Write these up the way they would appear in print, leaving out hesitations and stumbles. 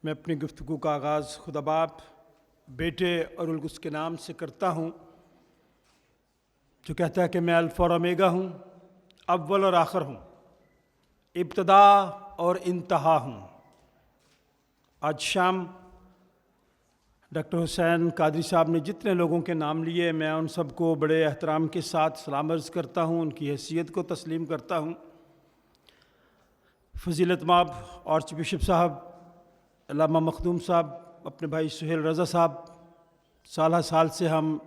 میں اپنی گفتگو کا آغاز خدا باپ، بیٹے اور اس کے نام سے کرتا ہوں جو کہتا ہے کہ میں الفا اور اومیگا ہوں، اول اور آخر ہوں، ابتدا اور انتہا ہوں۔ آج شام ڈاکٹر حسین قادری صاحب نے جتنے لوگوں کے نام لیے، میں ان سب کو بڑے احترام کے ساتھ سلام عرض کرتا ہوں، ان کی حیثیت کو تسلیم کرتا ہوں۔ فضیلت مآب آرچ بشپ صاحب، علامہ مخدوم صاحب، اپنے بھائی سہیل رضا صاحب، سالہ سال سے ہم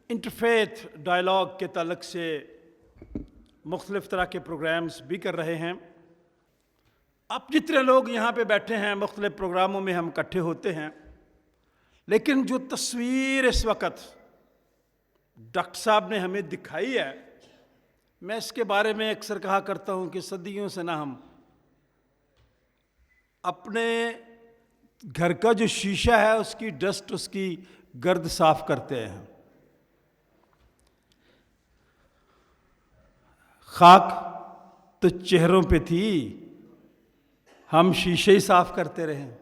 انٹرفیتھ ڈائلاگ کے تعلق سے مختلف طرح کے پروگرامز بھی کر رہے ہیں۔ اب جتنے لوگ یہاں پہ بیٹھے ہیں، مختلف پروگراموں میں ہم اکٹھے ہوتے ہیں، لیکن جو تصویر اس وقت ڈاکٹر صاحب نے ہمیں دکھائی ہے، میں اس کے بارے میں اکثر کہا کرتا ہوں کہ صدیوں سے نہ ہم اپنے گھر کا جو شیشہ ہے اس کی ڈسٹ، اس کی گرد صاف کرتے ہیں۔ خاک تو چہروں پہ تھی، ہم شیشے ہی صاف کرتے رہے۔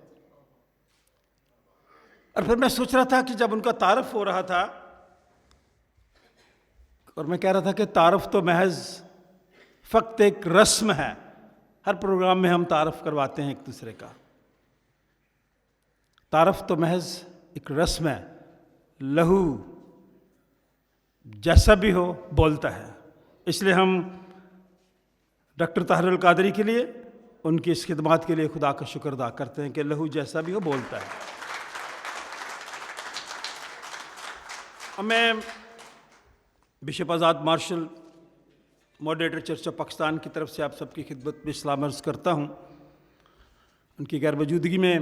اور پھر میں سوچ رہا تھا کہ جب ان کا تعارف ہو رہا تھا اور میں کہہ رہا تھا کہ تعارف تو محض فقط ایک رسم ہے، ہر پروگرام میں ہم تعارف کرواتے ہیں ایک دوسرے کا۔ تعارف تو محض ایک رسم ہے، لہو جیسا بھی ہو بولتا ہے۔ اس لیے ہم ڈاکٹر طاہر القادری کے لیے، ان کی اس خدمات کے لیے خدا کا شکر ادا کرتے ہیں کہ لہو جیسا بھی ہو بولتا ہے۔ اب میں bishop Azad Marshall, moderator church of Pakistan کی طرف سے آپ سب کی خدمت میں سلام عرض کرتا ہوں۔ ان کی غیر موجودگی میں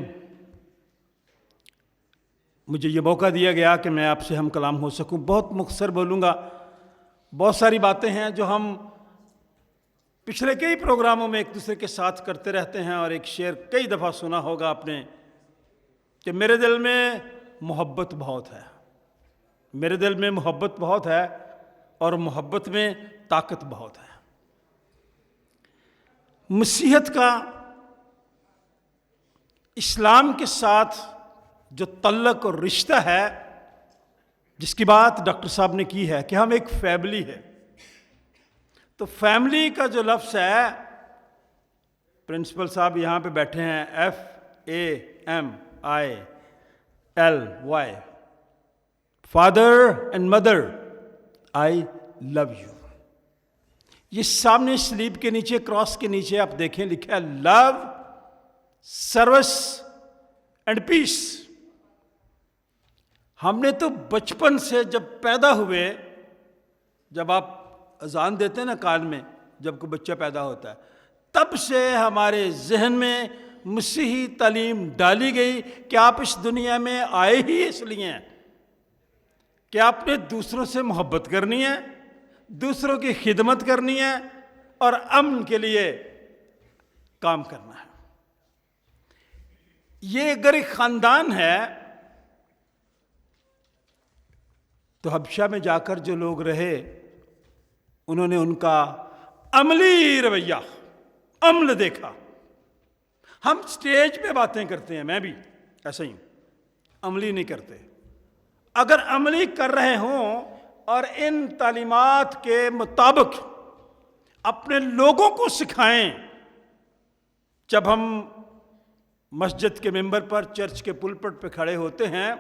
مجھے یہ موقع دیا گیا کہ میں آپ سے ہم کلام ہو سکوں۔ بہت مختصر بولوں گا، بہت ساری باتیں ہیں جو ہم پچھلے کئی پروگراموں میں ایک دوسرے کے ساتھ کرتے رہتے ہیں، اور ایک شعر کئی دفعہ سنا ہوگا آپ نے کہ میرے دل میں محبت بہت ہے، میرے دل میں محبت بہت ہے، اور محبت میں طاقت بہت ہے۔ مسیحیت کا اسلام کے ساتھ جو تعلق اور رشتہ ہے، جس کی بات ڈاکٹر صاحب نے کی ہے کہ ہم ایک فیملی ہے، تو فیملی کا جو لفظ ہے، پرنسپل صاحب یہاں پہ بیٹھے ہیں، FAMILY، father and mother, I love you. یہ سامنے سلیب کے نیچے، کراس کے نیچے آپ دیکھیں لکھا ہے لو، سروس اینڈ پیس۔ ہم نے تو بچپن سے جب پیدا ہوئے، جب آپ اذان دیتے ہیں نا کان میں، جب کوئی بچہ پیدا ہوتا ہے، تب سے ہمارے ذہن میں مسیحی تعلیم ڈالی گئی کہ آپ اس دنیا میں آئے ہی اس لیے ہیں کہ آپ نے دوسروں سے محبت کرنی ہے، دوسروں کی خدمت کرنی ہے، اور امن کے لیے کام کرنا ہے۔ یہ اگر ایک خاندان ہے تو حبشہ میں جا کر جو لوگ رہے، انہوں نے ان کا عملی رویہ، عمل دیکھا۔ ہم سٹیج پہ باتیں کرتے ہیں، میں بھی ایسا ہی ہوں، عملی نہیں کرتے۔ اگر عملی کر رہے ہوں اور ان تعلیمات کے مطابق اپنے لوگوں کو سکھائیں، جب ہم مسجد کے ممبر پر، چرچ کے پلپٹ پہ کھڑے ہوتے ہیں،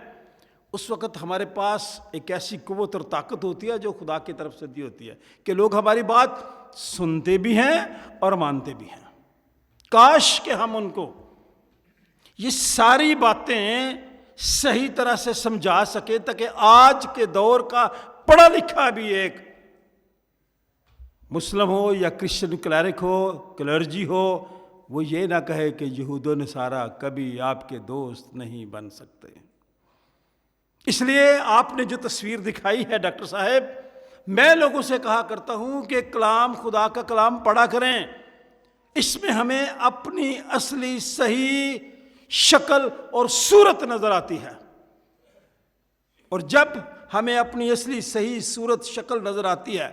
اس وقت ہمارے پاس ایک ایسی قوت اور طاقت ہوتی ہے جو خدا کی طرف سے دی ہوتی ہے کہ لوگ ہماری بات سنتے بھی ہیں اور مانتے بھی ہیں۔ کاش کہ ہم ان کو یہ ساری باتیں صحیح طرح سے سمجھا سکے، تاکہ آج کے دور کا پڑھا لکھا بھی ایک مسلم ہو یا کرسچن کلیرک ہو، کلرجی ہو، وہ یہ نہ کہے کہ یہود و نصارہ کبھی آپ کے دوست نہیں بن سکتے۔ اس لیے آپ نے جو تصویر دکھائی ہے ڈاکٹر صاحب، میں لوگوں سے کہا کرتا ہوں کہ کلام، خدا کا کلام پڑھا کریں، اس میں ہمیں اپنی اصلی صحیح شکل اور صورت نظر آتی ہے، اور جب ہمیں اپنی اصلی صحیح صورت شکل نظر آتی ہے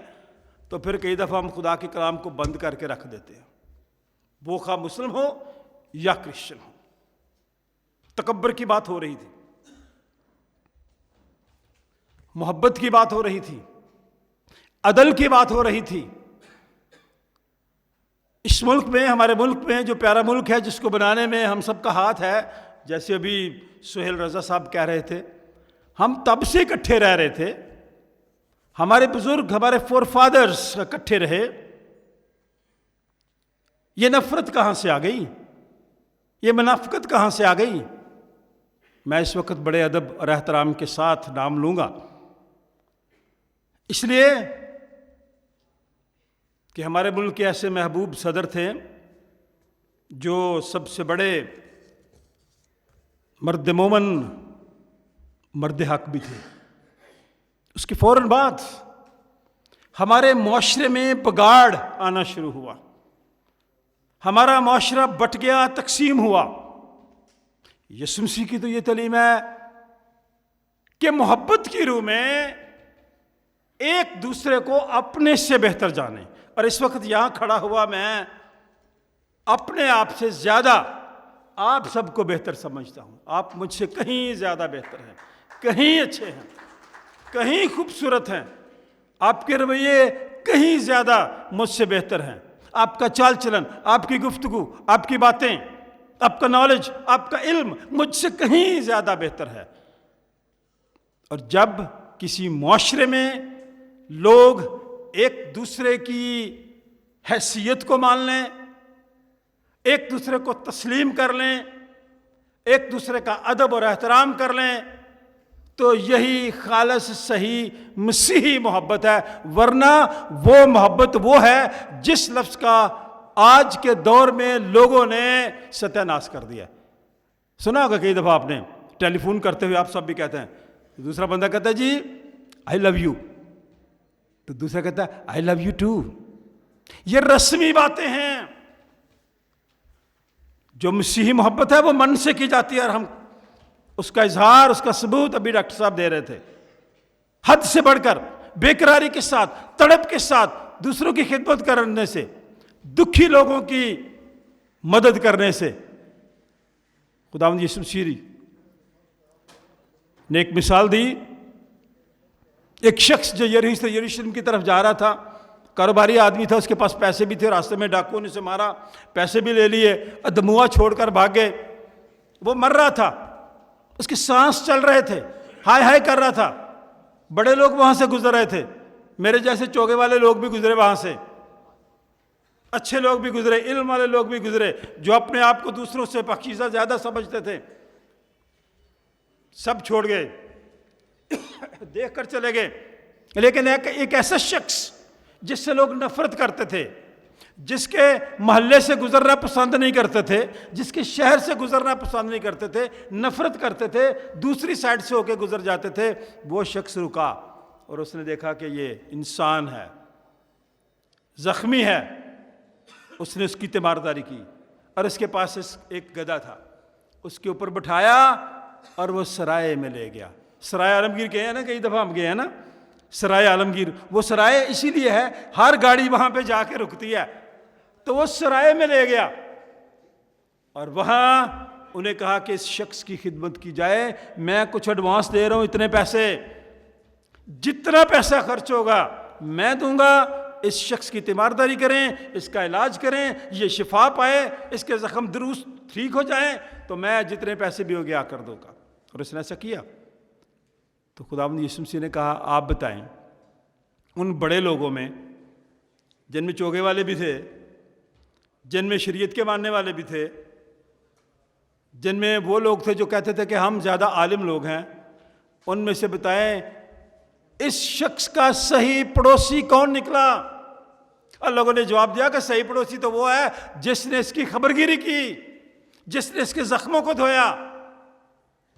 تو پھر کئی دفعہ ہم خدا کے کلام کو بند کر کے رکھ دیتے ہیں، وہ خواہ مسلم ہو یا کرسچن ہو۔ تکبر کی بات ہو رہی تھی، محبت کی بات ہو رہی تھی، عدل کی بات ہو رہی تھی۔ اس ملک میں، ہمارے ملک میں، جو پیارا ملک ہے جس کو بنانے میں ہم سب کا ہاتھ ہے، جیسے ابھی سہیل رضا صاحب کہہ رہے تھے، ہم تب سے اکٹھے رہ رہے تھے، ہمارے بزرگ، ہمارے فور فادرز اکٹھے رہے، یہ نفرت کہاں سے آ گئی؟ یہ منافقت کہاں سے آ گئی؟ میں اس وقت بڑے ادب اور احترام کے ساتھ نام لوں گا، اس لیے کہ ہمارے ملک کے ایسے محبوب صدر تھے جو سب سے بڑے مرد مومن، مرد حق بھی تھے۔ اس کے فوراً بعد ہمارے معاشرے میں بگاڑ آنا شروع ہوا، ہمارا معاشرہ بٹ گیا، تقسیم ہوا۔ یسوع مسیح کی تو یہ تعلیم ہے کہ محبت کی روح میں ایک دوسرے کو اپنے سے بہتر جانے، اور اس وقت یہاں کھڑا ہوا میں اپنے آپ سے زیادہ آپ سب کو بہتر سمجھتا ہوں۔ آپ مجھ سے کہیں زیادہ بہتر ہیں، کہیں اچھے ہیں، کہیں خوبصورت ہیں، آپ کے رویے کہیں زیادہ مجھ سے بہتر ہیں، آپ کا چال چلن، آپ کی گفتگو، آپ کی باتیں، آپ کا نالج، آپ کا علم مجھ سے کہیں زیادہ بہتر ہے۔ اور جب کسی معاشرے میں لوگ ایک دوسرے کی حیثیت کو مان لیں، ایک دوسرے کو تسلیم کر لیں، ایک دوسرے کا ادب اور احترام کر لیں، تو یہی خالص صحیح مسیحی محبت ہے۔ ورنہ وہ محبت وہ ہے جس لفظ کا آج کے دور میں لوگوں نے ستیہ ناش کر دیا۔ سنا ہوگا کئی دفعہ آپ نے، ٹیلی فون کرتے ہوئے آپ سب بھی کہتے ہیں، دوسرا بندہ کہتا ہے جی آئی لو یو، تو دوسرا کہتا ہے آئی لو یو ٹو۔ یہ رسمی باتیں ہیں۔ جو مسیحی محبت ہے وہ من سے کی جاتی ہے، اور ہم اس کا اظہار، اس کا ثبوت ابھی ڈاکٹر صاحب دے رہے تھے، حد سے بڑھ کر بے قراری کے ساتھ، تڑپ کے ساتھ دوسروں کی خدمت کرنے سے، دکھی لوگوں کی مدد کرنے سے۔ خداوند یسوع مسیح نے ایک مثال دی، ایک شخص جو یریحو سے یروشلم کی طرف جا رہا تھا، کاروباری آدمی تھا، اس کے پاس پیسے بھی تھے، راستے میں ڈاکوؤں نے اسے مارا، پیسے بھی لے لیے، دموع چھوڑ کر بھاگ گئے۔ وہ مر رہا تھا، اس کے سانس چل رہے تھے، ہائے ہائے کر رہا تھا۔ بڑے لوگ وہاں سے گزر رہے تھے، میرے جیسے چوگے والے لوگ بھی گزرے وہاں سے، اچھے لوگ بھی گزرے، علم والے لوگ بھی گزرے، جو اپنے آپ کو دوسروں سے پاکیزہ زیادہ سمجھتے تھے، سب چھوڑ گئے، دیکھ کر چلے گئے۔ لیکن ایک ایسا شخص جس سے لوگ نفرت کرتے تھے، جس کے محلے سے گزرنا پسند نہیں کرتے تھے، جس کے شہر سے گزرنا پسند نہیں کرتے تھے، نفرت کرتے تھے، دوسری سائڈ سے ہو کے گزر جاتے تھے، وہ شخص رکا اور اس نے دیکھا کہ یہ انسان ہے، زخمی ہے۔ اس نے اس کی تیمارداری کی، اور اس کے پاس ایک گدھا تھا، اس کے اوپر بٹھایا اور وہ سرائے میں لے گیا۔ سرائے عالمگیر گئے ہیں نا، کئی دفعہ ہم گئے ہیں نا سرائے عالمگیر۔ وہ سرائے اسی لیے ہے، ہر گاڑی وہاں پہ جا کے رکتی ہے، تو وہ سرائے میں لے گیا، اور وہاں انہیں کہا کہ اس شخص کی خدمت کی جائے، میں کچھ ایڈوانس دے رہا ہوں، اتنے پیسے، جتنا پیسہ خرچ ہوگا میں دوں گا، اس شخص کی تیمارداری کریں، اس کا علاج کریں، یہ شفا پائے، اس کے زخم درست ٹھیک ہو جائیں، تو میں جتنے پیسے بھی ہو گیا کر دوں گا۔ اور اس نے ایسا کیا۔ تو خداوند یسوع مسیح نے کہا آپ بتائیں، ان بڑے لوگوں میں، جن میں چوگے والے بھی تھے، جن میں شریعت کے ماننے والے بھی تھے، جن میں وہ لوگ تھے جو کہتے تھے کہ ہم زیادہ عالم لوگ ہیں، ان میں سے بتائیں اس شخص کا صحیح پڑوسی کون نکلا؟ اور لوگوں نے جواب دیا کہ صحیح پڑوسی تو وہ ہے جس نے اس کی خبرگیری کی، جس نے اس کے زخموں کو دھویا۔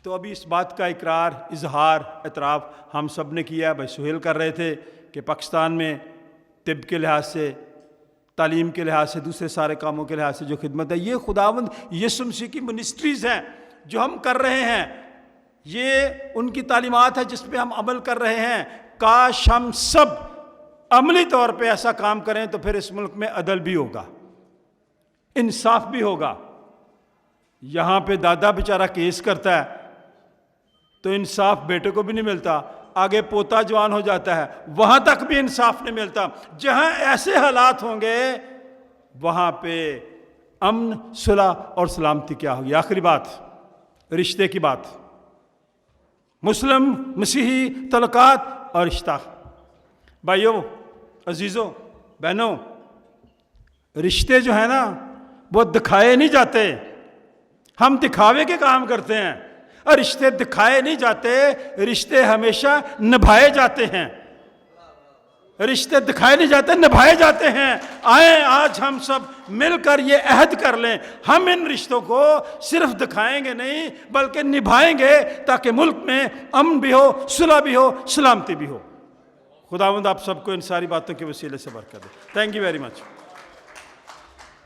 تو ابھی اس بات کا اقرار، اظہار، اعتراف ہم سب نے کیا۔ بھائی سہیل کر رہے تھے کہ پاکستان میں طب کے لحاظ سے، تعلیم کے لحاظ سے، دوسرے سارے کاموں کے لحاظ سے جو خدمت ہے، یہ خداوند یسوع مسیح کی منسٹریز ہیں جو ہم کر رہے ہیں، یہ ان کی تعلیمات ہے جس پہ ہم عمل کر رہے ہیں۔ کاش ہم سب عملی طور پہ ایسا کام کریں تو پھر اس ملک میں عدل بھی ہوگا، انصاف بھی ہوگا، یہاں پہ دادا بیچارہ کیس کرتا ہے تو انصاف بیٹے کو بھی نہیں ملتا، آگے پوتا جوان ہو جاتا ہے وہاں تک بھی انصاف نہیں ملتا۔ جہاں ایسے حالات ہوں گے وہاں پہ امن، صلح اور سلامتی کیا ہوگی؟ آخری بات، رشتے کی بات، مسلم مسیحی تعلقات اور رشتہ۔ بھائیوں، عزیزوں، بہنوں، رشتے جو ہیں نا وہ دکھائے نہیں جاتے، ہم دکھاوے کے کام کرتے ہیں، اور رشتے دکھائے نہیں جاتے، رشتے ہمیشہ نبھائے جاتے ہیں۔ رشتے دکھائے نہیں جاتے، نبھائے جاتے ہیں۔ آئیں آج ہم سب مل کر یہ عہد کر لیں، ہم ان رشتوں کو صرف دکھائیں گے نہیں بلکہ نبھائیں گے، تاکہ ملک میں امن بھی ہو، صلح بھی ہو، سلامتی بھی ہو۔ خداوند آپ سب کو ان ساری باتوں کے وسیلے سے برکت دے۔ Thank you very much.